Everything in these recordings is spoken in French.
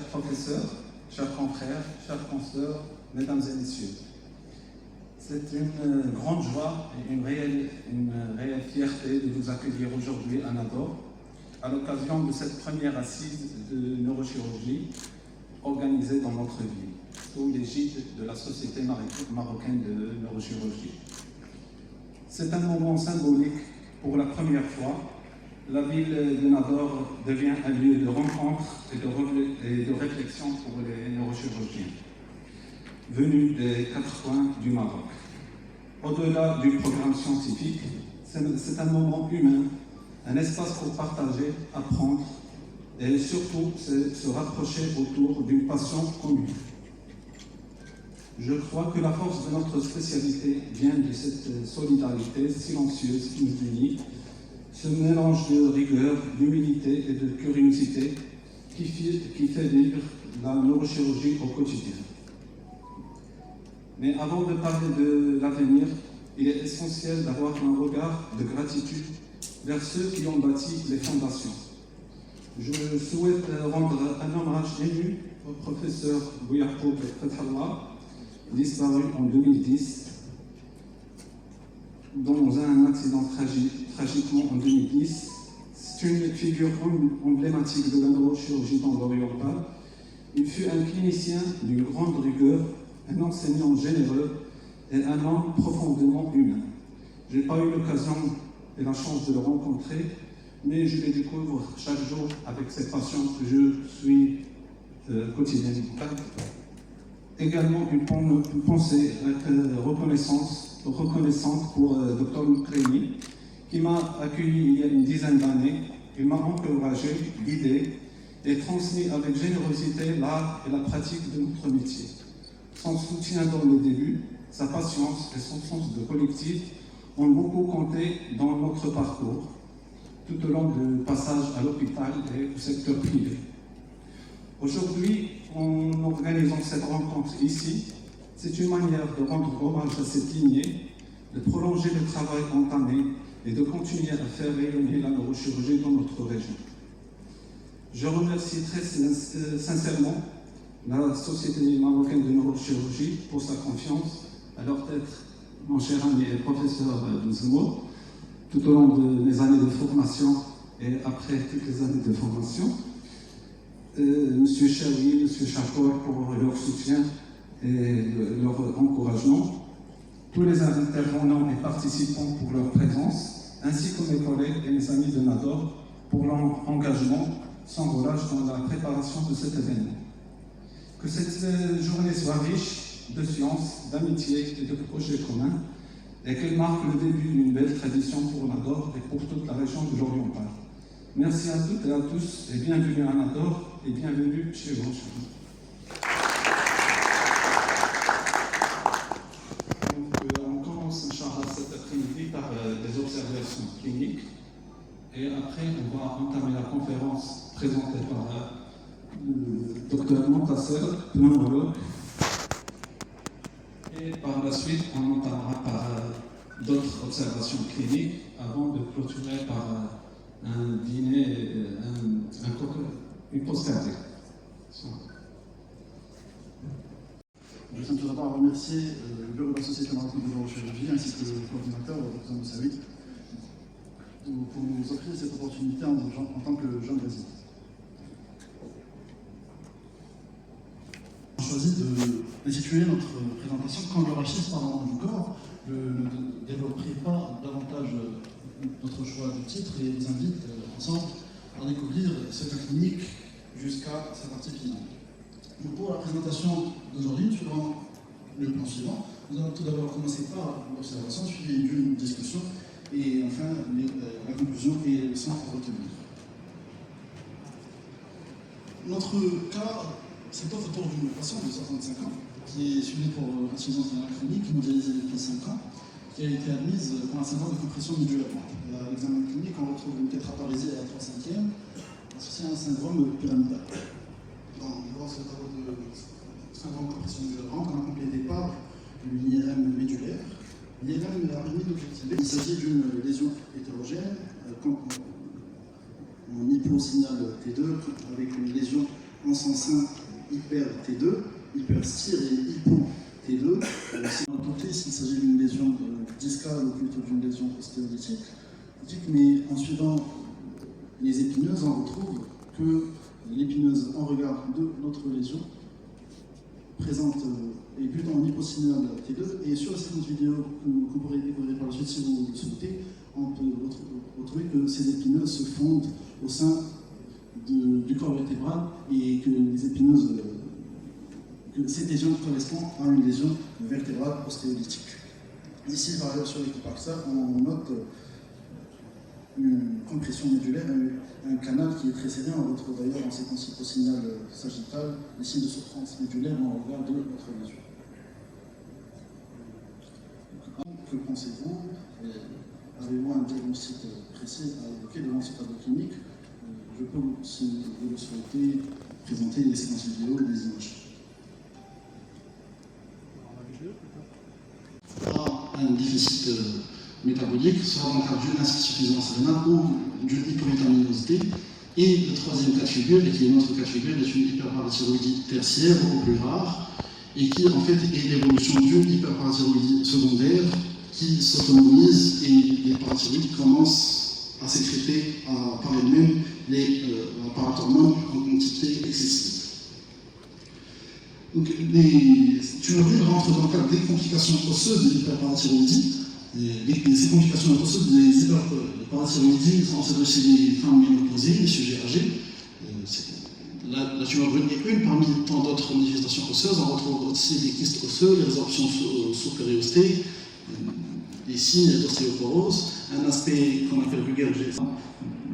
professeurs, chers confrères, chers consoeurs, mesdames et messieurs. C'est une grande joie et une réelle fierté de vous accueillir aujourd'hui à Nador, à l'occasion de cette première assise de neurochirurgie organisée dans notre ville, sous l'égide de la Société marocaine de neurochirurgie. C'est un moment symbolique. Pour la première fois, la ville de Nador devient un lieu de rencontre et de réflexion pour les neurochirurgiens venus des 4 coins du Maroc. Au-delà du programme scientifique, c'est un moment humain, un espace pour partager, apprendre et surtout se rapprocher autour d'une passion commune. Je crois que la force de notre spécialité vient de cette solidarité silencieuse qui nous unit, ce mélange de rigueur, d'humilité et de curiosité qui fait vivre la neurochirurgie au quotidien. Mais avant de parler de l'avenir, il est essentiel d'avoir un regard de gratitude vers ceux qui ont bâti les fondations. Je souhaite rendre un hommage ému au professeur Bouyakoub Fethallah, disparu en 2010 dans un accident tragiquement en 2010. C'est une figure emblématique de la neurochirurgie dans l'oriental. Il fut un clinicien d'une grande rigueur, un enseignant généreux et un homme profondément humain. Je n'ai pas eu l'occasion et la chance de le rencontrer, mais je le découvre chaque jour avec cette passion que je suis quotidiennement. Également une pensée reconnaissante pour Dr Moukreini, qui m'a accueilli il y a une dizaine d'années. Il m'a encouragé, guidé et transmis avec générosité l'art et la pratique de notre métier. Son soutien dans le début, sa patience et son sens de collectif ont beaucoup compté dans notre parcours, tout au long du passage à l'hôpital et au secteur privé. Aujourd'hui, en organisant cette rencontre ici, c'est une manière de rendre hommage à cette lignée, de prolonger le travail entamé et de continuer à faire rayonner la neurochirurgie dans notre région. Je remercie très sincèrement la Société marocaine de neurochirurgie pour sa confiance, à leur tête mon cher ami et professeur Zemmour, tout au long de mes années de formation et après toutes les années de formation. M. Chaoui, M. Chakour pour leur soutien et leur encouragement, tous les intervenants et participants pour leur présence, ainsi que mes collègues et mes amis de Nador pour leur engagement sans relâche dans la préparation de cet événement. Que cette journée soit riche de science, d'amitié et de projets communs et qu'elle marque le début d'une belle tradition pour Nador et pour toute la région de l'Oriental. Merci à toutes et à tous et bienvenue à Nador et bienvenue chez vous. On commence, Inch'Allah, cet après-midi par des observations cliniques et après on va entamer la conférence présentée par le Dr Montasser, pneumologue, et par la suite on entamera par d'autres observations cliniques avant de clôturer par un dîner, une pause cardiaque. Je tiens tout d'abord à remercier le bureau de la Société marocaine de neurochirurgie ainsi que le coordinateur, le Dr Moussaoui, pour nous offrir cette opportunité en tant que jeune résident. On a choisi d'intituler notre présentation « Quand le racisme parle du corps ». Ne développerai pas davantage notre choix de titre et vous invite ensemble à découvrir cette clinique jusqu'à sa partie finale. Donc pour la présentation d'aujourd'hui, nous suivrons le plan suivant. Nous allons tout d'abord commencer par l'observation, suivie d'une discussion et enfin la conclusion et le centre à retenir. Notre cas s'étoffe autour d'une patiente de 65 ans qui est suivie pour insuffisance rénale chronique, mondialisée depuis 5 ans, qui a été admise pour un syndrome de compression médulaire. À l'examen clinique, on retrouve une tétraparésée à 3/5 associée à un syndrome pyramidal. Dans ce tableau de syndrome de compression médulaire, on a complété par l'IRM médulaire. L'IRM a permis d'objectiver. Il s'agit d'une lésion hétérogène en hyposignal T2 avec une lésion en son sein hyper T2, hyper stir et hypo T2. Il s'agit d'une lésion discale ou plutôt d'une lésion ostéolytique. Mais en suivant les épineuses, on retrouve que l'épineuse en regard de notre lésion présente est plutôt en hypocignal T2. Et sur la séquence vidéo que vous pourrez découvrir par la suite si vous le souhaitez, on peut retrouver que ces épineuses se fondent au sein du corps vertébral et que les épineuses, que cette lésion correspond à une lésion vertébrale ostéolytique. Ici, par exemple, sur l'équipe AXA, on note une compression médulaire, un canal qui est très serré. On retrouve d'ailleurs en séquence hypocignale sagittale les signes de souffrance médulaire en regard de notre lésion. Que pensez-vous? Avez-vous un diagnostic précis à évoquer devant ce tableau clinique? Je peux, si vous le souhaitez, présenter les séquences vidéo et des images. Un déficit métabolique, soit dans le cadre d'une insuffisance rénale ou d'une hypovitaminosité. Et le troisième cas de figure, et qui est notre cas de figure, est une hyperparathyroïdie tertiaire, beaucoup plus rare, et qui en fait est l'évolution d'une hyperparathyroïdie secondaire qui s'autonomise et les parathyroïdes commencent à sécréter par elles-mêmes les parathormones en quantité excessive. Donc, les tumeurs rentrent dans le cadre des complications osseuses de l'hyperparathyroïdie. Ces complications osseuses des hyperparathyroïdies sont celles chez les femmes ménopausées, les sujets âgés. La tumeur brune est une parmi tant d'autres manifestations osseuses. On retrouve aussi des kystes osseux, les résorptions sous périostée, des signes d'ostéoporose, un aspect qu'on appelle rugueur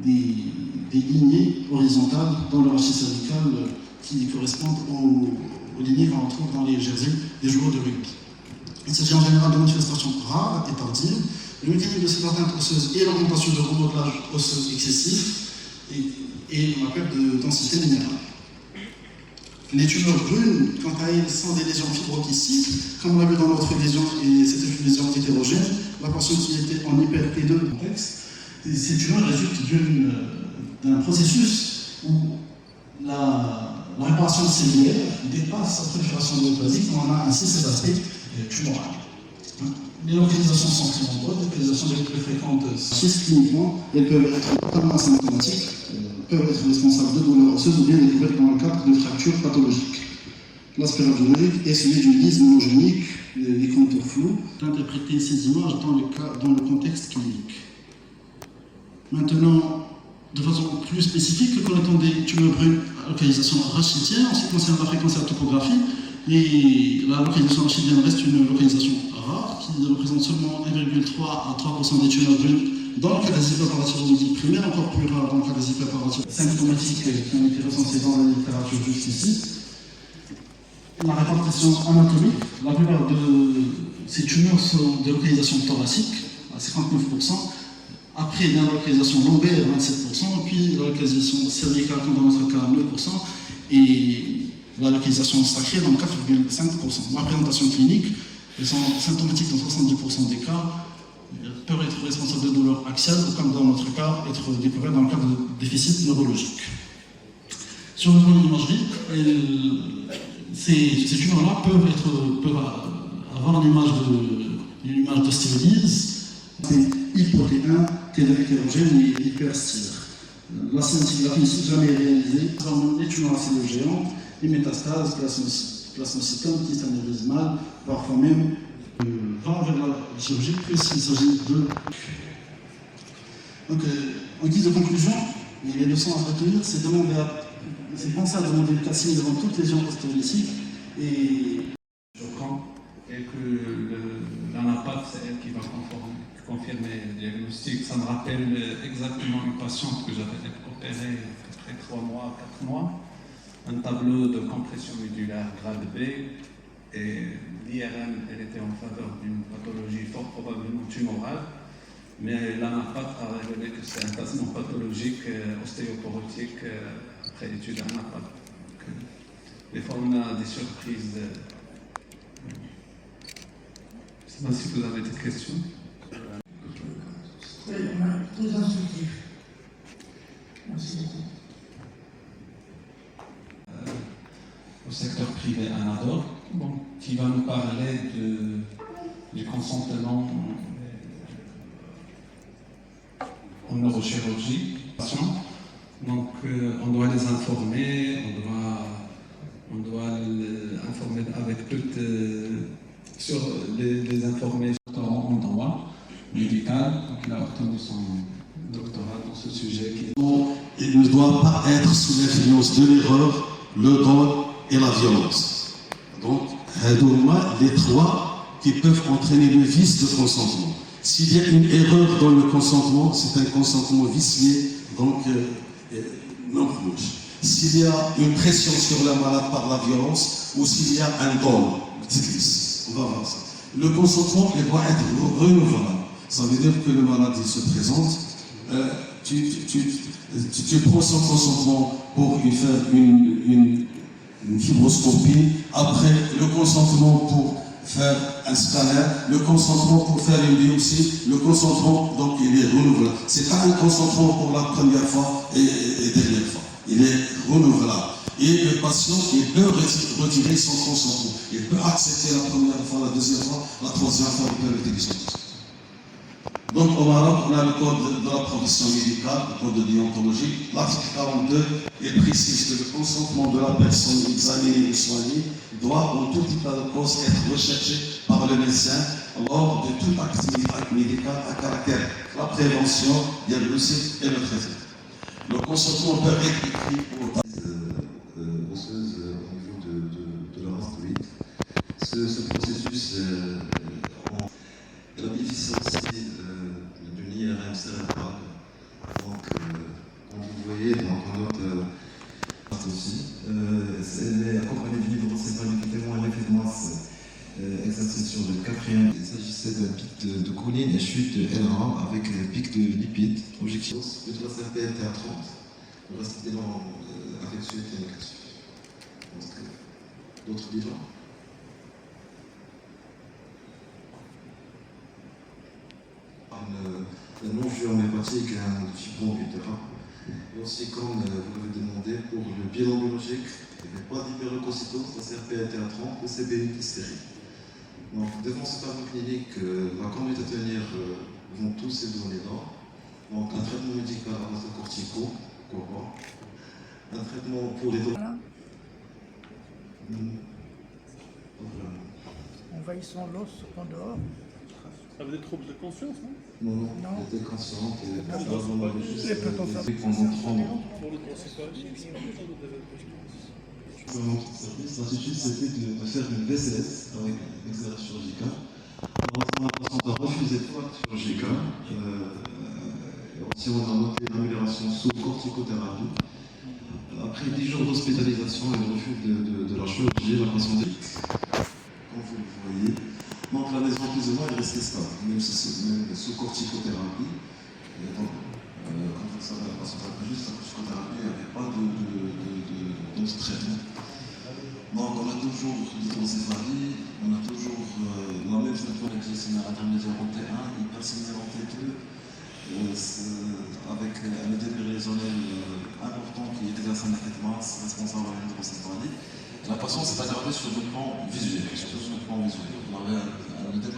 des lignées horizontales dans le rachis cervical qui correspondent aux lignées qu'on retrouve dans les jerseys des joueurs de rugby. Il s'agit en général de manifestations rares et tardives. Le mécanisme de cette atteinte osseuse est l'augmentation de remodelage osseux excessif et on appelle de densité minérale. Les tumeurs brunes, quant à elles, sont des lésions fibrokystiques, comme on l'a vu dans notre lésion, et c'était une lésion hétérogène. La personne qui était en hyper P2 complexe, ces tumeurs résultent d'un processus où la réparation cellulaire dépasse la prolifération néoplasique, on a ainsi cet aspect tumoral. Les localisations sont très nombreuses, les localisations les plus fréquentes sont cliniquement, elles peuvent être totalement asymptomatiques, peuvent être responsables de douleurs osseuses ou bien découvertes dans le cadre de fractures pathologiques. L'aspect radiologique est celui d'une lise monogénique, des contours flous, d'interpréter ces images dans le contexte clinique. Maintenant, de façon plus spécifique, quand on des tumeurs brunes à localisation rachitienne, en ce qui concerne la fréquence et la topographie, la localisation rachidienne reste une localisation rare, qui représente seulement 1,3 à 3% des tumeurs brunes dans le cas des hyperparathyroïdies primaires, encore plus rare dans le cas des hyperparathyroïdies symptomatiques qui ont été recensées dans la littérature jusqu'ici. La répartition anatomique, la plupart de ces tumeurs sont de localisation thoracique, à 59%, après la localisation lombaire, 27%, puis la localisation cervicale, comme dans notre cas, 9%, et la localisation sacrée dans 4,5%. La présentation clinique, elles sont symptomatiques dans 70% des cas, peuvent être responsables de douleurs axiales ou, comme dans notre cas, être découvertes dans le cadre de déficit neurologique. Sur le plan de l'imagerie, ces tumeurs-là peuvent avoir l'image d'ostéolyse, c'est hypoté1, T2 hétérogène et hyperstyle. La scintigraphie n'est jamais réalisée. Les tumeurs acélo géants, les métastases, plasmacytome, kyste anévrismal, parfois même va vers la chirurgie, puisqu'il s'agit de. Donc, en guise de conclusion, il y a 200 à retenir, c'est penser à demander le casting devant toutes les lésions ostéolytiques et. Et que l'anapath, c'est elle qui va confirmer le diagnostic. Ça me rappelle exactement une patiente que j'avais opérée après 3 mois, 4 mois. Un tableau de compression médulaire grade B. Et l'IRM, elle était en faveur d'une pathologie fort probablement tumorale. Mais l'anapath a révélé que c'est un tassement pathologique ostéoporotique après étude d'anapath. Des fois, on a des surprises. Je ne sais pas si vous avez des questions. Très instructif. Merci beaucoup. secteur privé Anador, qui va nous parler du consentement en neurochirurgie. Donc on doit les informer, on doit les informer avec toutes sur les informer en droit médical. Donc il a obtenu son doctorat dans ce sujet. Il ne doit pas être sous l'influence de l'erreur, le don et la violence. Donc, les trois qui peuvent entraîner le vice de consentement. S'il y a une erreur dans le consentement, c'est un consentement vicié, donc non rouge. S'il y a une pression sur la malade par la violence, ou s'il y a un don, on va voir ça. Le consentement, il doit être renouvelable. Ça veut dire que le malade il se présente, tu prends son consentement pour lui faire une fibroscopie, après le consentement pour faire un scanner, le consentement pour faire une biopsie, le consentement, donc il est renouvelable. Ce n'est pas un consentement pour la première fois et dernière fois. Il est renouvelable. Et le patient, il peut retirer son consentement. Il peut accepter la première fois, la deuxième fois, la troisième fois, il peut retirer son consentement. Donc au Maroc, on a le code de la profession médicale, le code de déontologie. L'article 42, il précise que le consentement de la personne examinée et soignée doit en tout état de cause être recherché par le médecin lors de toute activité médicale à caractère la prévention, diagnostic et le traitement. Le consentement peut être écrit aux osseuse au niveau de la mastoïde. Ce processus la bénéficience d'une IRM cérébrale. Donc, comme vous voyez, donc, on note aussi. Elle est accompagnée d'une hydrocéphale qui témoigne l'effet de masse exercé sur le quatrième. Il s'agissait d'un pic de choline et chute de LRA avec un pic de lipides. Objectif de la CRP était à 30. Le reste des dents affectueux était négatif. D'autres bilans? Un non-fluor hépatique et un fibron utérin. Et aussi, comme vous l'avez demandé, pour le bilan biologique, il n'y avait pas d'hyperleucocytose, la CRP était à 30, le CBU était stérile. Donc, devant ce tableau clinique, la conduite à tenir vont tous ces données-là. Donc, un traitement médical à base de cortico, pourquoi pas. Un traitement pour les dents. Envahissant l'os en dehors. Ça avait des troubles de conscience, non? Non, elle était consciente et Les potentiels. pendant 30 ans. Pour le processus, Dans notre service, l'attitude c'était de faire une VCS avec un exercice chirurgical. On a refusé tout acte chirurgical. Si on a noté une amélioration sous corticothérapie. Après 10 jours d'hospitalisation et de refus de la chirurgie, la patiente comme vous le voyez. Donc la lésion plus ou moins est restée stable, même sous corticothérapie. Et donc, comme vous le savez, la patiente a juste la corticothérapie, il n'y avait pas d'autres traitements. Donc on a toujours l'hydrocéphalie, on a toujours la même symptôme exercice intermédiaire en T1, hypersénière en T2, avec un édème irrésionnel important qui exerce un effet de masse responsable à l'hydrocéphalie. La patiente s'est aggravée sur le plan visuel, surtout sur le plan visuel. On avait un édème